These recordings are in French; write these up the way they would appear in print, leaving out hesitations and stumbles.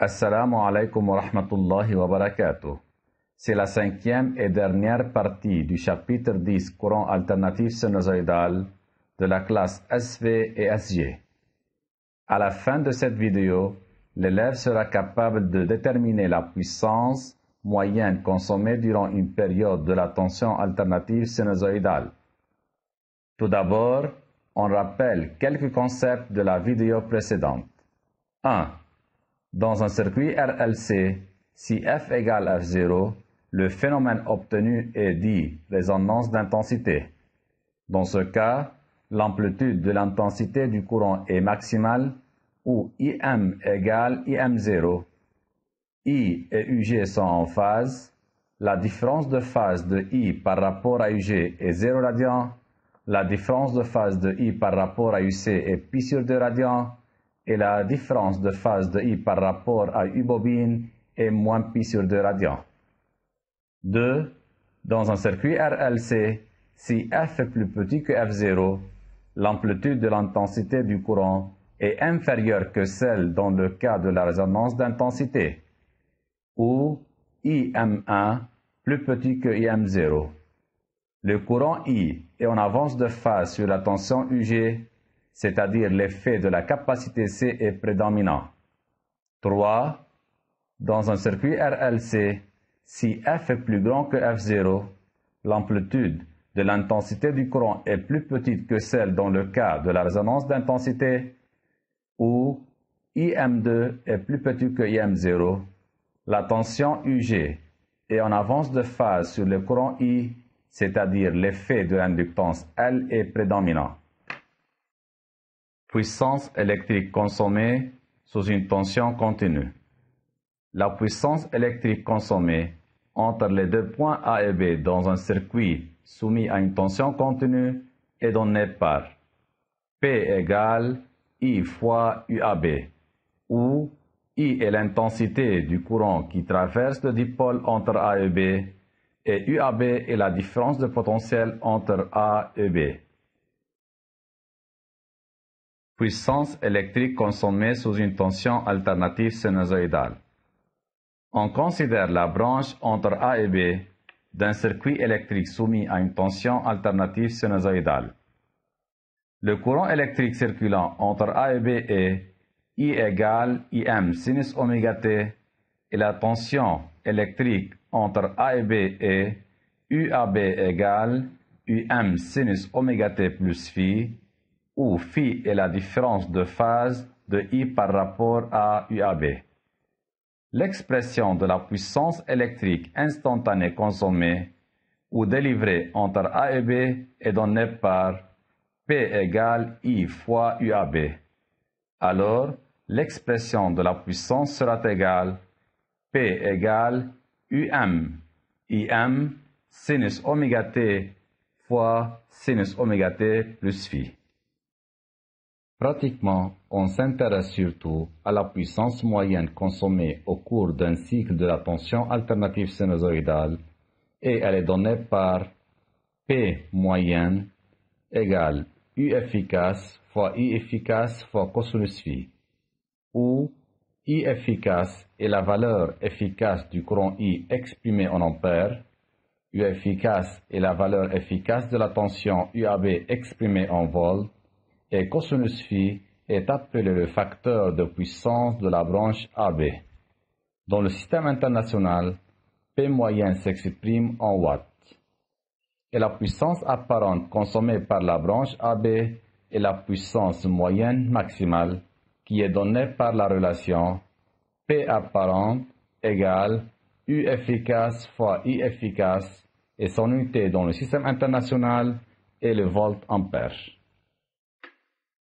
Assalamu alaikum wa rahmatullahi wa barakatuh. C'est la cinquième et dernière partie du chapitre 10 courant alternatif sinusoïdal de la classe SV et SG. À la fin de cette vidéo, l'élève sera capable de déterminer la puissance moyenne consommée durant une période de la tension alternative sinusoïdale. Tout d'abord, on rappelle quelques concepts de la vidéo précédente. 1. Dans un circuit RLC, si F égale F0, le phénomène obtenu est dit résonance d'intensité. Dans ce cas, l'amplitude de l'intensité du courant est maximale où IM égale IM0. I et UG sont en phase. La différence de phase de I par rapport à UG est 0 radian. La différence de phase de I par rapport à UC est pi sur 2 radians. Et la différence de phase de I par rapport à U bobine est moins pi sur 2 radians. 2. Dans un circuit RLC, si F est plus petit que F0, l'amplitude de l'intensité du courant est inférieure que celle dans le cas de la résonance d'intensité, ou IM1 plus petit que IM0. Le courant I est en avance de phase sur la tension UG, c'est-à-dire l'effet de la capacité C est prédominant. 3. Dans un circuit RLC, si F est plus grand que F0, l'amplitude de l'intensité du courant est plus petite que celle dans le cas de la résonance d'intensité, où IM2 est plus petit que IM0. La tension UG est en avance de phase sur le courant I, c'est-à-dire l'effet de l'inductance L est prédominant. Puissance électrique consommée sous une tension continue. La puissance électrique consommée entre les deux points A et B dans un circuit soumis à une tension continue est donnée par P égale I fois UAB, où I est l'intensité du courant qui traverse le dipôle entre A et B, et UAB est la différence de potentiel entre A et B. Puissance électrique consommée sous une tension alternative sinusoïdale. On considère la branche entre A et B d'un circuit électrique soumis à une tension alternative sinusoïdale. Le courant électrique circulant entre A et B est I égale IM sinus oméga t et la tension électrique entre A et B est UAB égale UM sinus oméga t plus phi, où phi est la différence de phase de I par rapport à UAB. L'expression de la puissance électrique instantanée consommée ou délivrée entre A et B est donnée par P égale I fois UAB. Alors, l'expression de la puissance sera égale P égale IM sinus oméga t fois sinus oméga t plus phi. Pratiquement, on s'intéresse surtout à la puissance moyenne consommée au cours d'un cycle de la tension alternative sinusoïdale et elle est donnée par P moyenne égale U efficace fois I efficace fois cosinus phi, où I efficace est la valeur efficace du courant I exprimé en ampères, U efficace est la valeur efficace de la tension UAB exprimée en volts, et cosinus phi est appelé le facteur de puissance de la branche AB. Dans le système international, P moyenne s'exprime en watts. Et la puissance apparente consommée par la branche AB est la puissance moyenne maximale qui est donnée par la relation P apparente égale U efficace fois I efficace et son unité dans le système international est le volt-ampère.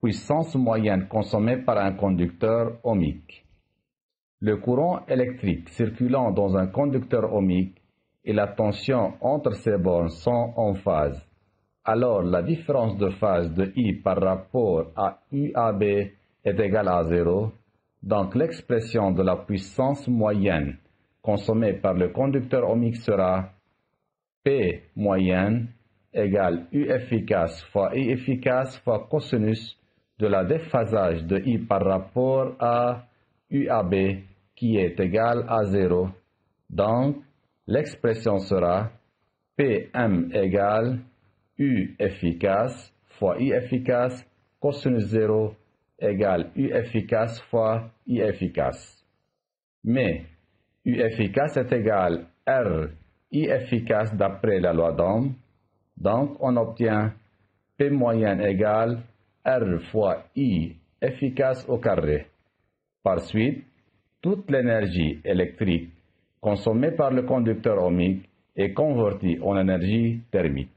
Puissance moyenne consommée par un conducteur ohmique. Le courant électrique circulant dans un conducteur ohmique et la tension entre ces bornes sont en phase. Alors la différence de phase de I par rapport à UAB est égale à 0. Donc l'expression de la puissance moyenne consommée par le conducteur ohmique sera P moyenne égale U efficace fois I efficace fois cosinus de la déphasage de I par rapport à UAB qui est égal à 0. Donc, l'expression sera PM égale U efficace fois I efficace cosinus 0 égale U efficace fois I efficace. Mais U efficace est égal R I efficace d'après la loi d'Ohm. Donc, on obtient P moyenne égale R fois I efficace au carré. Par suite, toute l'énergie électrique consommée par le conducteur ohmique est convertie en énergie thermique.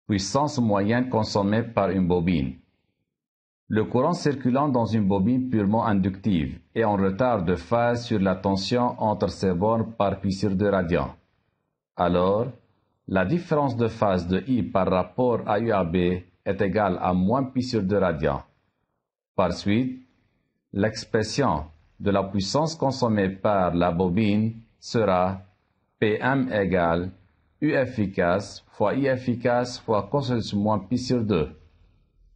Puissance moyenne consommée par une bobine. Le courant circulant dans une bobine purement inductive est en retard de phase sur la tension entre ses bornes par pi sur 2 radians. Alors, la différence de phase de I par rapport à UAB est égale à moins pi sur 2 radians. Par suite, l'expression de la puissance consommée par la bobine sera PM égale U efficace fois I efficace fois cosinus moins pi sur 2,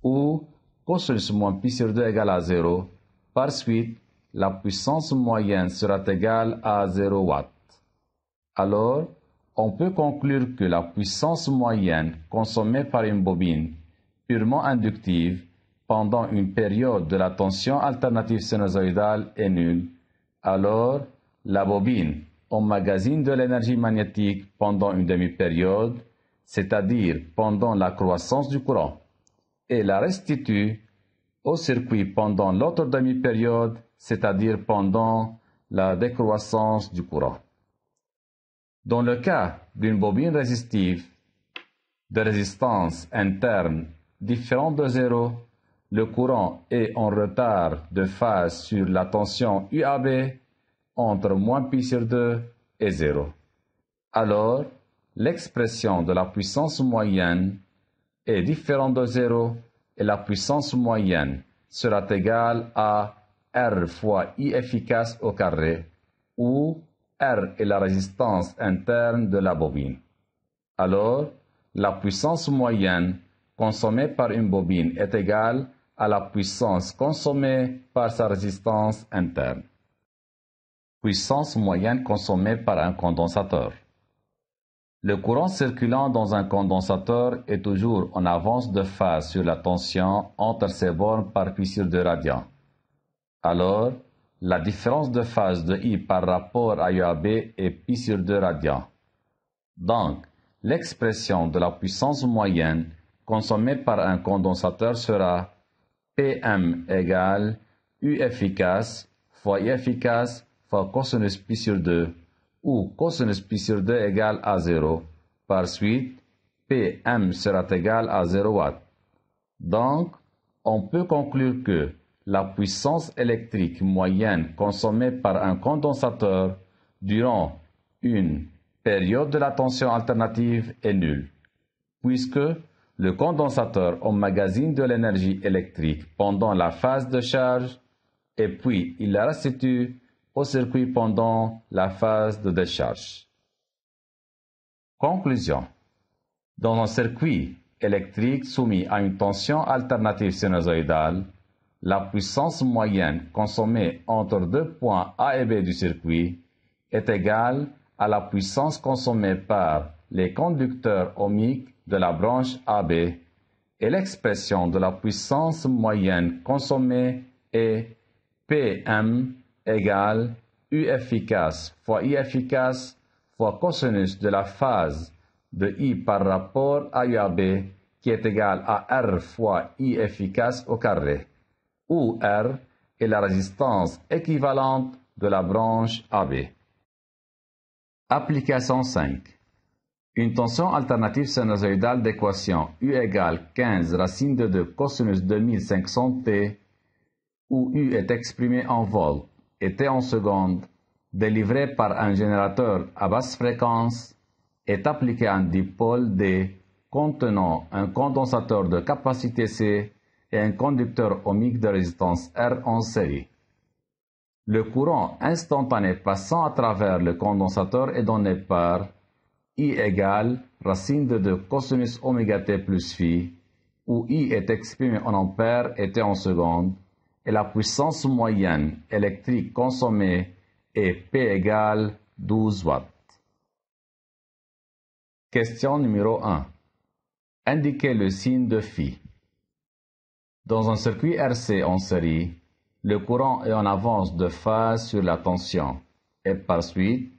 où cosinus moins pi sur 2 égale à 0. Par suite, la puissance moyenne sera égale à 0 watts. Alors, on peut conclure que la puissance moyenne consommée par une bobine purement inductive pendant une période de la tension alternative sinusoïdale est nulle. Alors, la bobine emmagasine de l'énergie magnétique pendant une demi-période, c'est-à-dire pendant la croissance du courant, et la restitue au circuit pendant l'autre demi-période, c'est-à-dire pendant la décroissance du courant. Dans le cas d'une bobine résistive de résistance interne différente de 0, le courant est en retard de phase sur la tension UAB entre moins pi sur 2 et 0. Alors, l'expression de la puissance moyenne est différente de 0 et la puissance moyenne sera égale à R fois I efficace au carré, où R est la résistance interne de la bobine. Alors, la puissance moyenne consommée par une bobine est égale à la puissance consommée par sa résistance interne. Puissance moyenne consommée par un condensateur. Le courant circulant dans un condensateur est toujours en avance de phase sur la tension entre ses bornes par pi sur 2 radians. Alors, la différence de phase de I par rapport à UAB est pi sur 2 radians. Donc, l'expression de la puissance moyenne consommée par un condensateur sera PM égale U efficace fois I efficace fois cosinus pi sur 2, où cosinus pi sur 2 égale à 0. Par suite, PM sera égal à 0 watts. Donc, on peut conclure que la puissance électrique moyenne consommée par un condensateur durant une période de la tension alternative est nulle, puisque le condensateur emmagasine de l'énergie électrique pendant la phase de charge et puis il la restitue au circuit pendant la phase de décharge. Conclusion. Dans un circuit électrique soumis à une tension alternative sinusoïdale, la puissance moyenne consommée entre deux points A et B du circuit est égale à la puissance consommée par les conducteurs ohmiques de la branche AB, et l'expression de la puissance moyenne consommée est PM égale U efficace fois I efficace fois cosinus de la phase de I par rapport à UAB qui est égal à R fois I efficace au carré, où R est la résistance équivalente de la branche AB. Application 5. Une tension alternative sinusoïdale d'équation U égale 15 racine de 2 cosinus 2500 T, où U est exprimé en volts et T en secondes, délivrée par un générateur à basse fréquence, est appliquée à un dipôle D contenant un condensateur de capacité C et un conducteur ohmique de résistance R en série. Le courant instantané passant à travers le condensateur est donné par I égale racine de 2 cosinus oméga T plus phi, où I est exprimé en ampères et T en secondes, et la puissance moyenne électrique consommée est P égale 12 watts. Question numéro 1. Indiquez le signe de phi. Dans un circuit RC en série, le courant est en avance de phase sur la tension et par suite,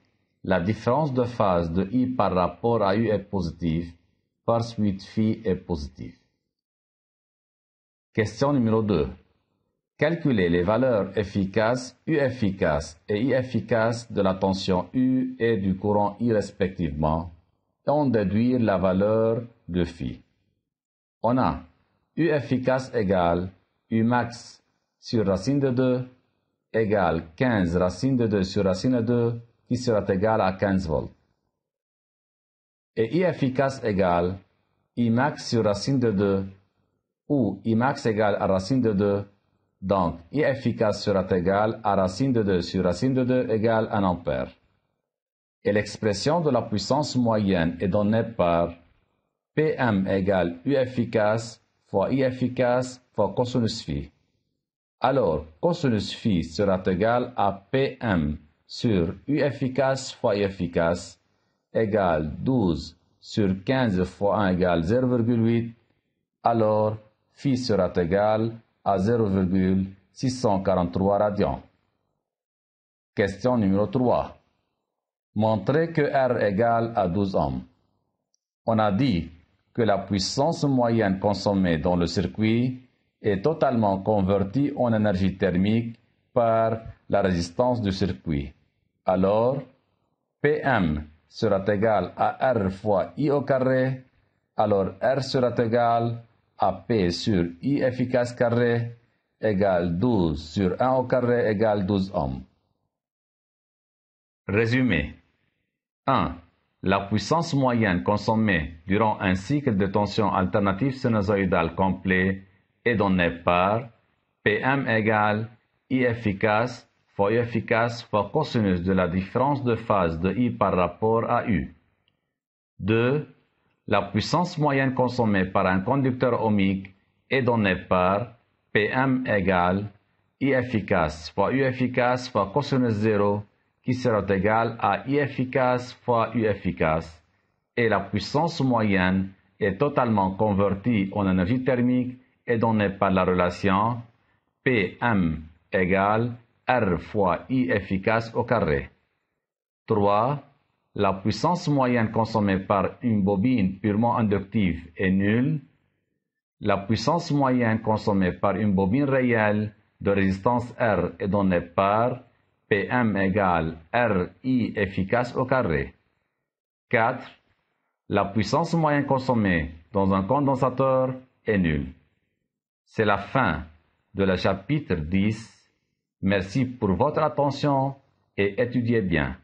la différence de phase de I par rapport à U est positive, par suite phi est positive. Question numéro 2. Calculez les valeurs efficaces U efficace et I efficace de la tension U et du courant I respectivement et en déduire la valeur de phi. On a U efficace égale U max sur racine de 2 égale 15 racine de 2 sur racine de 2 qui sera égal à 15 volts. Et I efficace égale I max sur racine de 2 où I max égale à racine de 2, donc I efficace sera égal à racine de 2 sur racine de 2 égale 1 ampère. Et l'expression de la puissance moyenne est donnée par Pm égale U efficace fois I efficace fois cosinus phi. Alors, cosinus phi sera égal à Pm sur U efficace fois I efficace égale 12 sur 15 fois 1 égale 0,8. Alors, phi sera égal à 0,643 radians. Question numéro 3. Montrez que R égale à 12 ohms. On a dit que la puissance moyenne consommée dans le circuit est totalement convertie en énergie thermique par la résistance du circuit. Alors, Pm sera égal à R fois I au carré, alors R sera égal à P sur I efficace carré égale 12 sur 1 au carré égale 12 ohms. Résumé. 1. La puissance moyenne consommée durant un cycle de tension alternative sinusoïdale complet est donnée par Pm égale I efficace fois I efficace fois cosinus de la différence de phase de I par rapport à U. 2. La puissance moyenne consommée par un conducteur ohmique est donnée par Pm égale I efficace fois U efficace fois cosinus 0 qui sera égal à I efficace fois U efficace, et la puissance moyenne est totalement convertie en énergie thermique et donnée par la relation Pm égale R fois I efficace au carré. 3. La puissance moyenne consommée par une bobine purement inductive est nulle. La puissance moyenne consommée par une bobine réelle de résistance R est donnée par Pm égale RI efficace au carré. 4. La puissance moyenne consommée dans un condensateur est nulle. C'est la fin de le chapitre 10. Merci pour votre attention et étudiez bien.